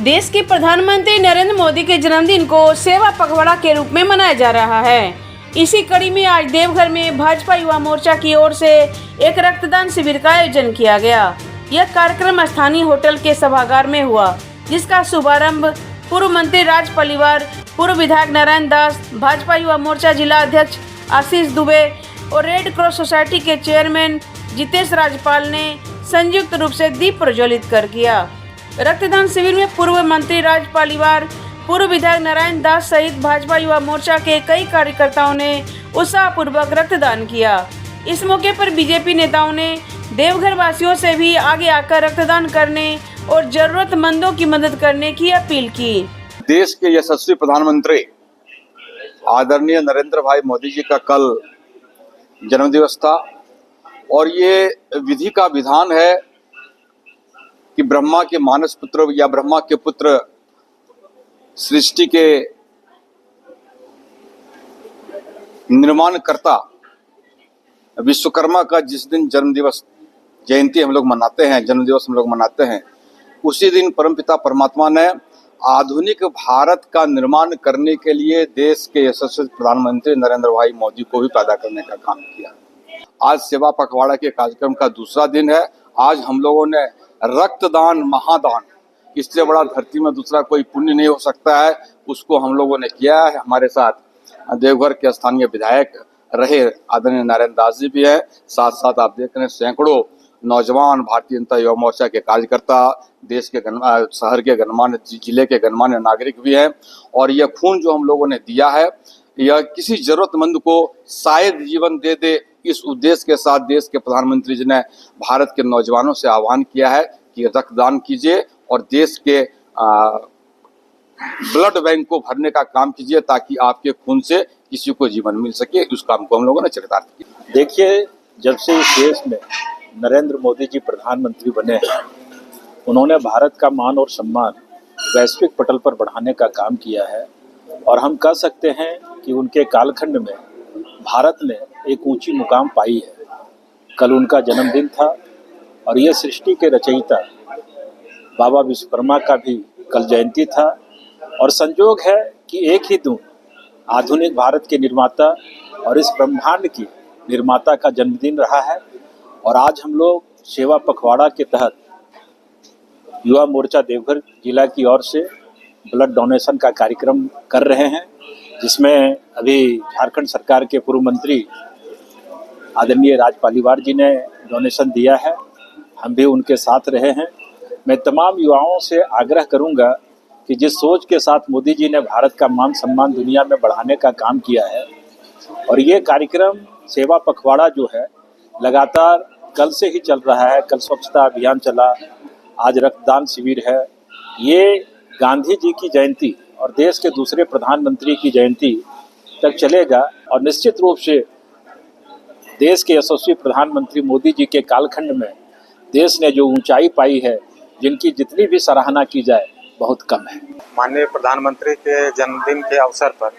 देश के प्रधानमंत्री नरेंद्र मोदी के जन्मदिन को सेवा पखवाड़ा के रूप में मनाया जा रहा है। इसी कड़ी में आज देवघर में भाजपा युवा मोर्चा की ओर से एक रक्तदान शिविर का आयोजन किया गया। यह कार्यक्रम स्थानीय होटल के सभागार में हुआ, जिसका शुभारंभ पूर्व मंत्री राज पालीवाल, पूर्व विधायक नारायण दास, भाजपा युवा मोर्चा जिला अध्यक्ष आशीष दुबे और रेड क्रॉस सोसाइटी के चेयरमैन जितेश राजपाल ने संयुक्त रूप से दीप प्रज्वलित कर किया। रक्तदान शिविर में पूर्व मंत्री राज पालीवाल, पूर्व विधायक नारायण दास सहित भाजपा युवा मोर्चा के कई कार्यकर्ताओं ने उत्साहपूर्वक रक्तदान किया। इस मौके पर बीजेपी नेताओं ने देवघर वासियों से भी आगे आकर रक्तदान करने और जरूरतमंदों की मदद करने की अपील की। देश के यशस्वी प्रधानमंत्री आदरणीय नरेंद्र भाई मोदी जी का कल जन्मदिवस था और ये विधि का विधान है कि ब्रह्मा के मानस पुत्र या ब्रह्मा के पुत्र सृष्टि के निर्माणकर्ता विश्वकर्मा का जिस दिन जन्मदिवस जयंती हम लोग मनाते हैं, जन्मदिवस हम लोग मनाते हैं, उसी दिन परमपिता परमात्मा ने आधुनिक भारत का निर्माण करने के लिए देश के यशस्वी प्रधानमंत्री नरेंद्र भाई मोदी को भी पैदा करने का काम किया। आज सेवा पखवाड़ा के कार्यक्रम का दूसरा दिन है। आज हम लोगों ने रक्तदान महादान, इससे बड़ा धरती में दूसरा कोई पुण्य नहीं हो सकता है, उसको हम लोगों ने किया है। हमारे साथ देवघर के स्थानीय विधायक रहे आदरणीय नारायण दास जी भी है, साथ साथ आप देख रहे हैं सैकड़ों नौजवान भारतीय जनता युवा मोर्चा के कार्यकर्ता, देश के शहर के गणमान्य, जिले के गणमान्य नागरिक भी हैं। और यह खून जो हम लोगों ने दिया है, यह किसी जरूरतमंद को शायद जीवन दे दे, इस उद्देश्य के साथ देश के प्रधानमंत्री जी ने भारत के नौजवानों से आह्वान किया है कि रक्तदान कीजिए और देश के ब्लड बैंक को भरने का काम कीजिए, ताकि आपके खून से किसी को जीवन मिल सके। उस काम को हम लोगों ने चरितार्थ किया। देखिए, जब से इस देश में नरेंद्र मोदी जी प्रधानमंत्री बने हैं, उन्होंने भारत का मान और सम्मान वैश्विक पटल पर बढ़ाने का काम किया है और हम कह सकते हैं कि उनके कालखंड में भारत ने एक ऊंची मुकाम पाई है। कल उनका जन्मदिन था और ये सृष्टि के रचयिता बाबा विश्वकर्मा का भी कल जयंती था और संयोग है कि एक ही दिन आधुनिक भारत के निर्माता और इस ब्रह्मांड की निर्माता का जन्मदिन रहा है। और आज हम लोग सेवा पखवाड़ा के तहत युवा मोर्चा देवघर जिला की ओर से ब्लड डोनेशन का कार्यक्रम कर रहे हैं, जिसमें अभी झारखंड सरकार के पूर्व मंत्री आदरणीय राज पालीवाल जी ने डोनेशन दिया है। हम भी उनके साथ रहे हैं। मैं तमाम युवाओं से आग्रह करूंगा कि जिस सोच के साथ मोदी जी ने भारत का मान सम्मान दुनिया में बढ़ाने का काम किया है, और ये कार्यक्रम सेवा पखवाड़ा जो है लगातार कल से ही चल रहा है। कल स्वच्छता अभियान चला, आज रक्तदान शिविर है। ये गांधी जी की जयंती और देश के दूसरे प्रधानमंत्री की जयंती तक चलेगा और निश्चित रूप से देश के यशस्वी प्रधानमंत्री मोदी जी के कालखंड में देश ने जो ऊंचाई पाई है, जिनकी जितनी भी सराहना की जाए बहुत कम है। माननीय प्रधानमंत्री के जन्मदिन के अवसर पर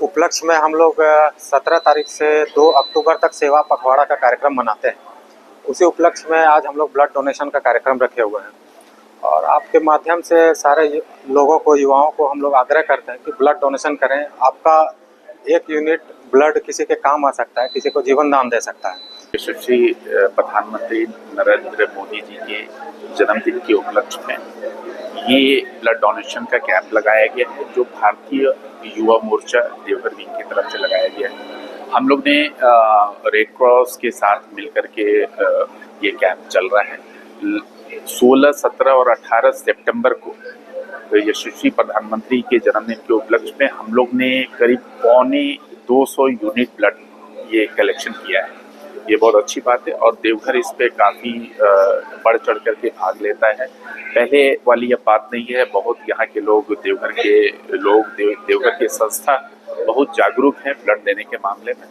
उपलक्ष्य में हम लोग 17 तारीख से 2 अक्टूबर तक सेवा पखवाड़ा का कार्यक्रम मनाते हैं। उसी उपलक्ष्य में आज हम लोग ब्लड डोनेशन का कार्यक्रम रखे हुए हैं और आपके माध्यम से सारे लोगों को, युवाओं को हम लोग आग्रह करते हैं कि ब्लड डोनेशन करें। आपका 1 यूनिट ब्लड किसी के काम आ सकता है, किसी को जीवन दान दे सकता है। यशस्वी प्रधानमंत्री नरेंद्र मोदी जी के जन्मदिन के उपलक्ष्य में ये ब्लड डोनेशन का कैंप लगाया गया है, जो भारतीय युवा मोर्चा देवघर विंग की तरफ से लगाया गया है। हम लोग ने रेड क्रॉस के साथ मिलकर के ये कैंप चल रहा है। 16, 17 और 18 सितंबर को यशस्वी प्रधानमंत्री के जन्मदिन के उपलक्ष्य में हम लोग ने करीब 250 यूनिट ब्लड ये कलेक्शन किया है। ये बहुत अच्छी बात है और देवघर इस पे काफ़ी बढ़ चढ़ करके भाग लेता है। पहले वाली अब बात नहीं है। बहुत यहाँ के लोग, देवघर के लोग, देवघर के संस्था बहुत जागरूक हैं ब्लड देने के मामले में।